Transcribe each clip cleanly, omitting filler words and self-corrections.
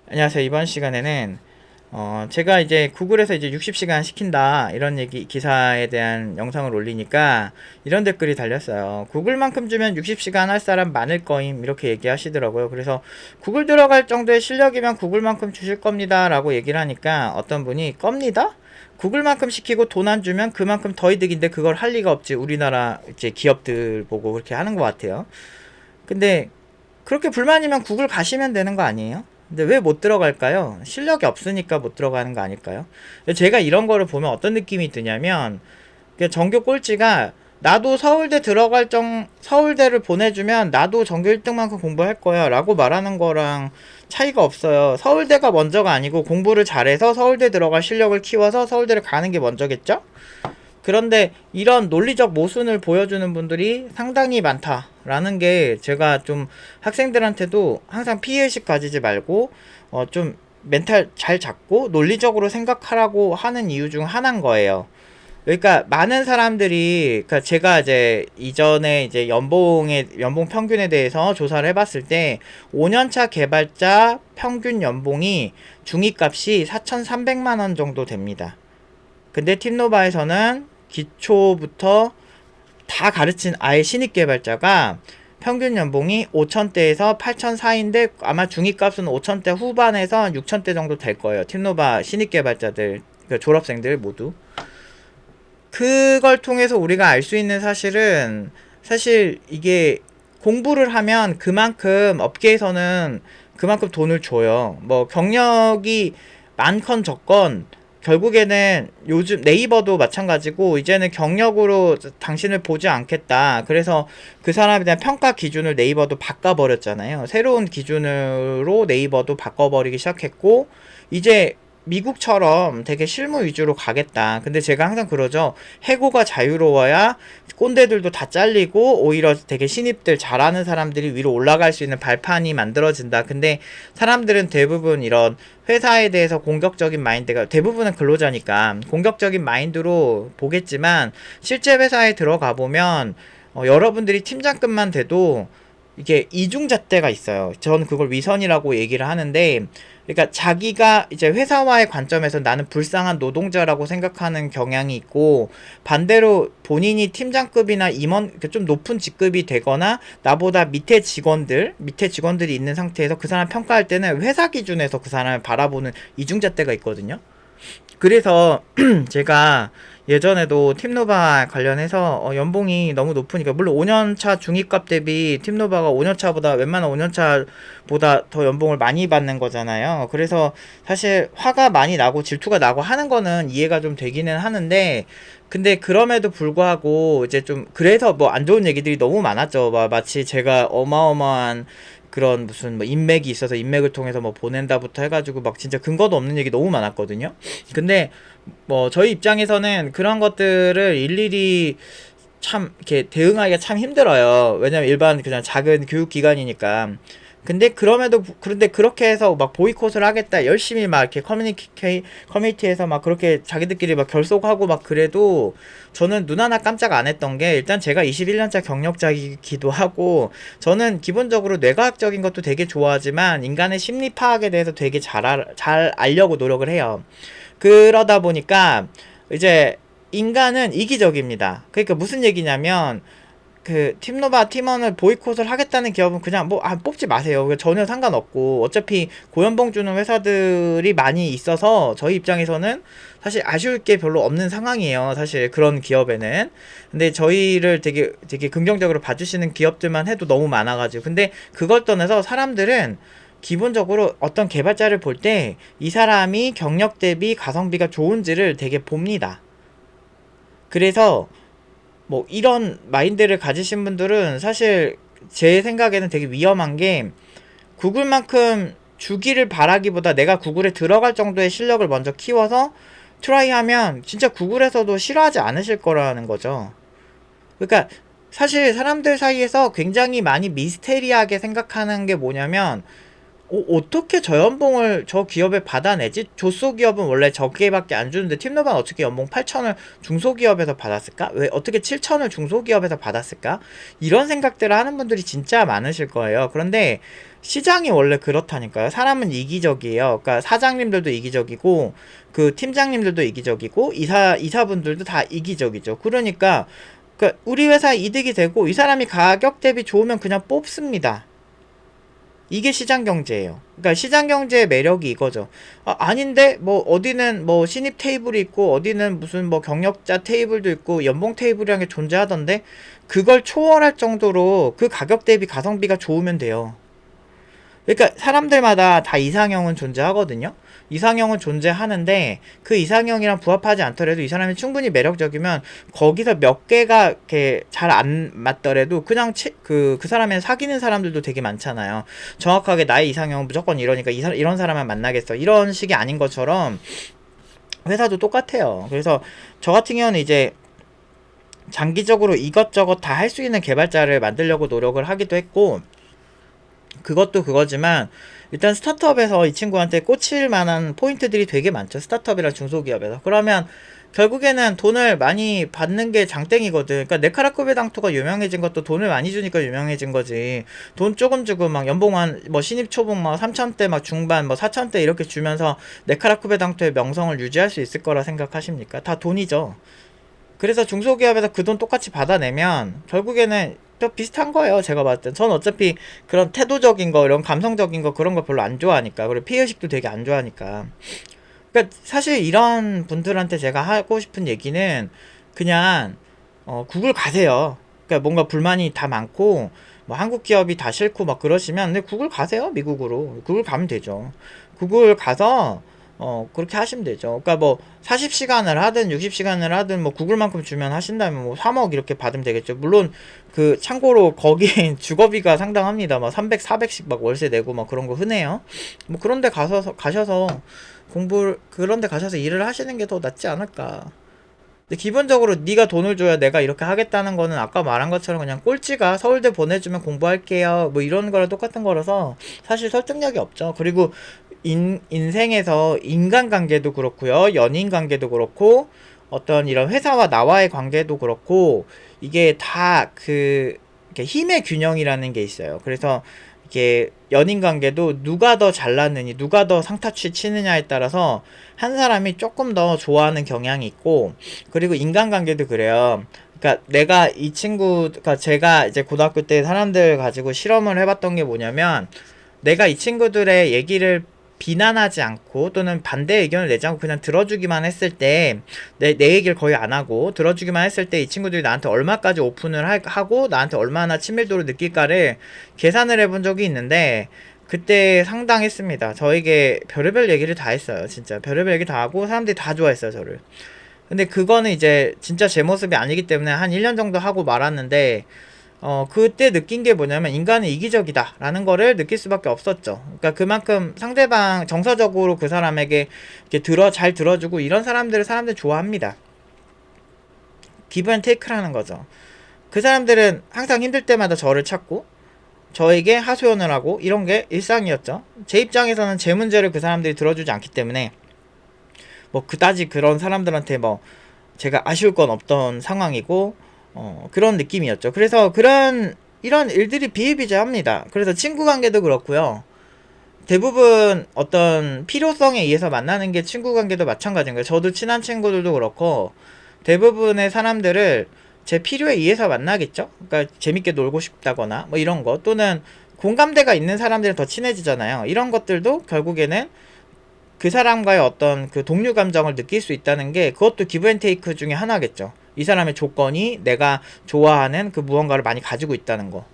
안녕하세요. 이번 시간에는 제가 이제 구글에서 이제 60시간 시킨다 이런 기사에 대한 영상을 올리니까 이런 댓글이 달렸어요. 구글만큼 주면 60시간 할 사람 많을 거임 이렇게 얘기하시더라고요. 그래서 구글 들어갈 정도의 실력이면 구글만큼 주실 겁니다 라고 얘기를 하니까 어떤 분이 겁니다? 구글만큼 시키고 돈 안 주면 그만큼 더 이득인데 그걸 할 리가 없지. 우리나라 이제 기업들 보고 그렇게 하는 것 같아요. 근데 그렇게 불만이면 구글 가시면 되는 거 아니에요? 근데 왜 못 들어갈까요? 실력이 없으니까 못 들어가는 거 아닐까요? 제가 이런 거를 보면 어떤 느낌이 드냐면, 전교 꼴찌가 나도 서울대를 보내주면 나도 전교 1등만큼 공부할 거야 라고 말하는 거랑 차이가 없어요. 서울대가 먼저가 아니고 공부를 잘해서 서울대 들어갈 실력을 키워서 서울대를 가는 게 먼저겠죠? 그런데 이런 논리적 모순을 보여주는 분들이 상당히 많다라는 게 제가 좀 학생들한테도 항상 피해의식 가지지 말고 좀 멘탈 잘 잡고 논리적으로 생각하라고 하는 이유 중 하나인 거예요. 그러니까 많은 사람들이, 그러니까 제가 이제 이전에 이제 연봉 평균에 대해서 조사를 해봤을 때 5년차 개발자 평균 연봉이 중위값이 4,300만 원 정도 됩니다. 근데 팀노바에서는 기초부터 다 가르친 아예 신입 개발자가 평균 연봉이 5천대에서 8천 사이인데 아마 중위값은 5천대 후반에서 6천대 정도 될 거예요. 팀노바 신입 개발자들, 그러니까 졸업생들 모두. 그걸 통해서 우리가 알 수 있는 사실은, 사실 이게 공부를 하면 그만큼 업계에서는 그만큼 돈을 줘요. 뭐 경력이 많건 적건 결국에는 요즘 네이버도 마찬가지고 이제는 경력으로 당신을 보지 않겠다. 그래서 그 사람에 대한 평가 기준을 네이버도 바꿔버렸잖아요. 새로운 기준으로 네이버도 바꿔버리기 시작했고, 이제 미국처럼 되게 실무 위주로 가겠다. 근데 제가 항상 그러죠. 해고가 자유로워야 꼰대들도 다 잘리고 오히려 되게 신입들 잘하는 사람들이 위로 올라갈 수 있는 발판이 만들어진다. 근데 사람들은 대부분 이런 회사에 대해서 공격적인 마인드가, 대부분은 근로자니까 공격적인 마인드로 보겠지만 실제 회사에 들어가 보면 여러분들이 팀장급만 돼도 이게 이중잣대가 있어요. 저는 그걸 위선이라고 얘기를 하는데, 그러니까 자기가 이제 회사와의 관점에서 나는 불쌍한 노동자라고 생각하는 경향이 있고, 반대로 본인이 팀장급이나 임원, 좀 높은 직급이 되거나 나보다 밑에 직원들이 있는 상태에서 그 사람 평가할 때는 회사 기준에서 그 사람을 바라보는 이중잣대가 있거든요. 그래서 제가 예전에도 팀노바 관련해서 연봉이 너무 높으니까, 물론 5년차 중위값 대비 팀노바가 5년차보다 웬만한 5년차보다 더 연봉을 많이 받는 거잖아요. 그래서 사실 화가 많이 나고 질투가 나고 하는 거는 이해가 좀 되기는 하는데, 근데 그럼에도 불구하고 이제 좀 그래서 뭐 안 좋은 얘기들이 너무 많았죠. 마치 제가 어마어마한 그런 무슨 뭐 인맥이 있어서 인맥을 통해서 뭐 보낸다부터 해가지고 막 진짜 근거도 없는 얘기 너무 많았거든요. 근데 뭐 저희 입장에서는 그런 것들을 일일이 참 이렇게 대응하기가 참 힘들어요. 왜냐면 일반 그냥 작은 교육기관이니까. 근데 그런데 그렇게 해서 막 보이콧을 하겠다, 열심히 막 이렇게 커뮤니티에서 막 그렇게 자기들끼리 막 결속하고 막 그래도 저는 눈 하나 깜짝 안 했던 게, 일단 제가 21년차 경력자이기도 하고, 저는 기본적으로 뇌과학적인 것도 되게 좋아하지만 인간의 심리 파악에 대해서 되게 잘 알려고 노력을 해요. 그러다 보니까 이제 인간은 이기적입니다. 그러니까 무슨 얘기냐면, 그 팀노바 팀원을 보이콧을 하겠다는 기업은 그냥 뭐 뽑지 마세요. 전혀 상관없고 어차피 고연봉 주는 회사들이 많이 있어서 저희 입장에서는 사실 아쉬울 게 별로 없는 상황이에요. 사실 그런 기업에는. 근데 저희를 되게 긍정적으로 봐주시는 기업들만 해도 너무 많아가지고, 근데 그걸 떠나서 사람들은 기본적으로 어떤 개발자를 볼 때 이 사람이 경력 대비 가성비가 좋은지를 되게 봅니다. 그래서 뭐 이런 마인드를 가지신 분들은 사실 제 생각에는 되게 위험한 게, 구글만큼 주기를 바라기보다 내가 구글에 들어갈 정도의 실력을 먼저 키워서 트라이하면 진짜 구글에서도 싫어하지 않으실 거라는 거죠. 그러니까 사실 사람들 사이에서 굉장히 많이 미스테리하게 생각하는 게 뭐냐면, 어떻게 저 연봉을 저 기업에 받아내지? 조소기업은 원래 저게밖에 안 주는데 팀노반 어떻게 연봉 8천을 중소기업에서 받았을까? 왜 어떻게 7천을 중소기업에서 받았을까? 이런 생각들을 하는 분들이 진짜 많으실 거예요. 그런데 시장이 원래 그렇다니까요. 사람은 이기적이에요. 그러니까 사장님들도 이기적이고 그 팀장님들도 이기적이고 이사분들도 다 이기적이죠. 그러니까 우리 회사 이득이 되고 이 사람이 가격 대비 좋으면 그냥 뽑습니다. 이게 시장 경제예요. 그러니까 시장 경제의 매력이 이거죠. 아닌데 뭐 어디는 뭐 신입 테이블이 있고 어디는 무슨 뭐 경력자 테이블도 있고 연봉 테이블이라는 게 존재하던데 그걸 초월할 정도로 그 가격 대비 가성비가 좋으면 돼요. 그러니까 사람들마다 다 이상형은 존재하거든요. 이상형은 존재하는데 그 이상형이랑 부합하지 않더라도 이 사람이 충분히 매력적이면 거기서 몇 개가 이렇게 잘 안 맞더라도 그냥 그 사람의 사귀는 사람들도 되게 많잖아요. 정확하게 나의 이상형은 무조건 이러니까 이런 사람만 만나겠어. 이런 식이 아닌 것처럼 회사도 똑같아요. 그래서 저 같은 경우는 이제 장기적으로 이것저것 다 할 수 있는 개발자를 만들려고 노력을 하기도 했고 그것도 그거지만 일단 스타트업에서 이 친구한테 꽂힐 만한 포인트들이 되게 많죠. 스타트업이랑 중소기업에서. 그러면 결국에는 돈을 많이 받는 게 장땡이거든. 그러니까 네카라쿠베당토가 유명해진 것도 돈을 많이 주니까 유명해진 거지. 돈 조금 주고 막 연봉 뭐 신입 초봉 막 3천대 막 중반 뭐 4천대 이렇게 주면서 네카라쿠베당토의 명성을 유지할 수 있을 거라 생각하십니까? 다 돈이죠. 그래서 중소기업에서 그 돈 똑같이 받아내면 결국에는 또 비슷한 거예요. 제가 봤을 땐. 전 어차피 그런 태도적인 거, 이런 감성적인 거 그런 거 별로 안 좋아하니까. 그리고 피해의식도 되게 안 좋아하니까. 그러니까 사실 이런 분들한테 제가 하고 싶은 얘기는 그냥 구글 가세요. 그러니까 뭔가 불만이 다 많고 뭐 한국 기업이 다 싫고 막 그러시면 근데 구글 가세요. 미국으로. 구글 가면 되죠. 구글 가서 그렇게 하시면 되죠. 그러니까 뭐 40시간을 하든 60시간을 하든 뭐 구글만큼 주면 하신다면 뭐 3억 이렇게 받으면 되겠죠. 물론 그 참고로 거기 주거비가 상당합니다. 막 300, 400씩 막 월세 내고 막 그런 거 흔해요. 뭐 그런데 가셔서 그런데 가셔서 일을 하시는 게 더 낫지 않을까. 근데 기본적으로 네가 돈을 줘야 내가 이렇게 하겠다는 거는 아까 말한 것처럼 그냥 꼴찌가 서울대 보내주면 공부할게요 뭐 이런 거랑 똑같은 거라서 사실 설득력이 없죠. 그리고 인생에서 인간관계도 그렇고요, 연인 관계도 그렇고 어떤 이런 회사와 나와의 관계도 그렇고 이게 다 힘의 균형이라는 게 있어요. 그래서 이게 연인 관계도 누가 더 잘났느니 누가 더 상타치 치느냐에 따라서 한 사람이 조금 더 좋아하는 경향이 있고 그리고 인간관계도 그래요. 그러니까 내가 이 친구가 제가 이제 고등학교 때 사람들 가지고 실험을 해봤던 게 뭐냐면 내가 이 친구들의 얘기를 비난하지 않고 또는 반대 의견을 내지 않고 그냥 들어주기만 했을 때 내 얘기를 거의 안 하고 들어주기만 했을 때 이 친구들이 나한테 얼마까지 오픈을 하고 나한테 얼마나 친밀도를 느낄까를 계산을 해본 적이 있는데 그때 상당했습니다. 저에게 별의별 얘기를 다 했어요. 진짜 별의별 얘기 다 하고 사람들이 다 좋아했어요 저를. 근데 그거는 이제 진짜 제 모습이 아니기 때문에 한 1년 정도 하고 말았는데 그때 느낀 게 뭐냐면 인간은 이기적이다 라는 거를 느낄 수밖에 없었죠. 그러니까 그만큼 상대방 정서적으로 그 사람에게 이렇게 잘 들어주고 이런 사람들 좋아합니다. 기브 앤 테이크라는 거죠. 그 사람들은 항상 힘들 때마다 저를 찾고 저에게 하소연을 하고 이런 게 일상이었죠. 제 입장에서는 제 문제를 그 사람들이 들어주지 않기 때문에 뭐 그다지 그런 사람들한테 뭐 제가 아쉬울 건 없던 상황이고 그런 느낌이었죠. 그래서 이런 일들이 비일비재합니다. 그래서 친구 관계도 그렇고요. 대부분 어떤 필요성에 의해서 만나는 게 친구 관계도 마찬가지인 거예요. 저도 친한 친구들도 그렇고 대부분의 사람들을 제 필요에 의해서 만나겠죠. 그러니까 재밌게 놀고 싶다거나 뭐 이런 거 또는 공감대가 있는 사람들은 더 친해지잖아요. 이런 것들도 결국에는 그 사람과의 어떤 그 동료 감정을 느낄 수 있다는 게 그것도 기브앤테이크 중에 하나겠죠. 이 사람의 조건이 내가 좋아하는 그 무언가를 많이 가지고 있다는 거.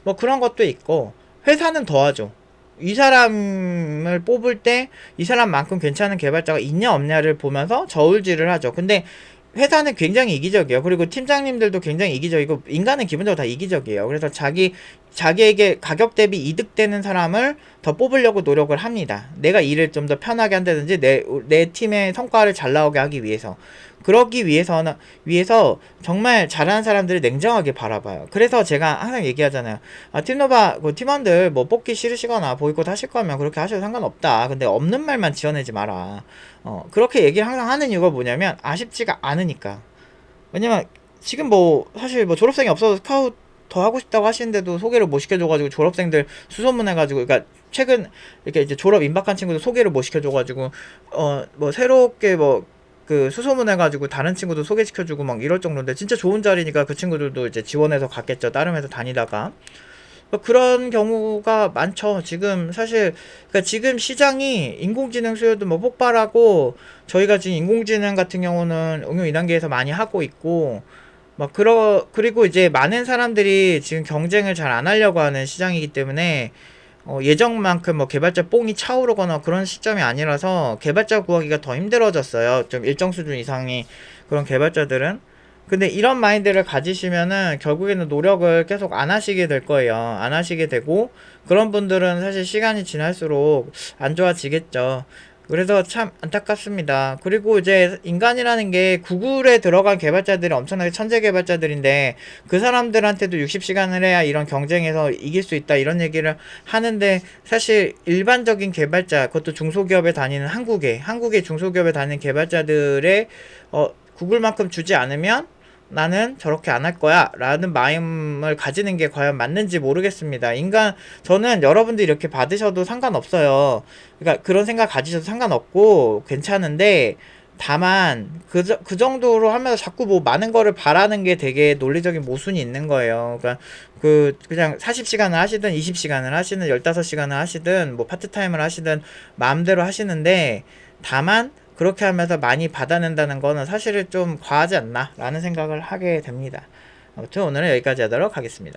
뭐 그런 것도 있고 회사는 더하죠. 이 사람을 뽑을 때 이 사람만큼 괜찮은 개발자가 있냐 없냐를 보면서 저울질을 하죠. 근데 회사는 굉장히 이기적이에요. 그리고 팀장님들도 굉장히 이기적이고 인간은 기본적으로 다 이기적이에요. 그래서 자기에게 가격 대비 이득되는 사람을 더 뽑으려고 노력을 합니다. 내가 일을 좀 더 편하게 한다든지 내 팀의 성과를 잘 나오게 하기 위해서. 그러기 위해서 정말 잘하는 사람들을 냉정하게 바라봐요. 그래서 제가 항상 얘기하잖아요. 팀노바, 팀원들 뭐 뽑기 싫으시거나 보이콧 하실 거면 그렇게 하셔도 상관없다. 근데 없는 말만 지어내지 마라. 그렇게 얘기를 항상 하는 이유가 뭐냐면, 아쉽지가 않으니까. 왜냐면, 지금 뭐, 사실 뭐 졸업생이 없어서 스카우트 더 하고 싶다고 하시는데도 소개를 못 시켜줘가지고 졸업생들 수소문해가지고, 그러니까 최근 이렇게 이제 졸업 임박한 친구들 소개를 못 시켜줘가지고 뭐 새롭게 뭐 그 수소문해가지고 다른 친구도 소개시켜주고 막 이럴 정도인데, 진짜 좋은 자리니까 그 친구들도 이제 지원해서 갔겠죠. 다른 회사 다니다가. 그런 경우가 많죠. 지금 사실 그러니까 지금 시장이 인공지능 수요도 뭐 폭발하고, 저희가 지금 인공지능 같은 경우는 응용 2단계에서 많이 하고 있고, 그리고 이제 많은 사람들이 지금 경쟁을 잘 안 하려고 하는 시장이기 때문에 예정만큼 뭐 개발자 뽕이 차오르거나 그런 시점이 아니라서 개발자 구하기가 더 힘들어졌어요. 좀 일정 수준 이상의 그런 개발자들은. 근데 이런 마인드를 가지시면은 결국에는 노력을 계속 안 하시게 될 거예요. 안 하시게 되고, 그런 분들은 사실 시간이 지날수록 안 좋아지겠죠. 그래서 참 안타깝습니다. 그리고 이제 인간이라는 게 구글에 들어간 개발자들이 엄청나게 천재 개발자들인데, 그 사람들한테도 60시간을 해야 이런 경쟁에서 이길 수 있다 이런 얘기를 하는데, 사실 일반적인 개발자, 그것도 중소기업에 다니는 한국의 중소기업에 다니는 개발자들의 구글만큼 주지 않으면 나는 저렇게 안 할 거야 라는 마음을 가지는 게 과연 맞는지 모르겠습니다. 저는 여러분들이 이렇게 받으셔도 상관없어요. 그러니까 그런 생각 가지셔도 상관없고 괜찮은데, 다만 그 정도로 하면서 자꾸 뭐 많은 거를 바라는 게 되게 논리적인 모순이 있는 거예요. 그러니까 그냥 40시간을 하시든 20시간을 하시든 15시간을 하시든 뭐 파트타임을 하시든 마음대로 하시는데, 다만 그렇게 하면서 많이 받아낸다는 거는 사실은 좀 과하지 않나 라는 생각을 하게 됩니다. 아무튼 오늘은 여기까지 하도록 하겠습니다.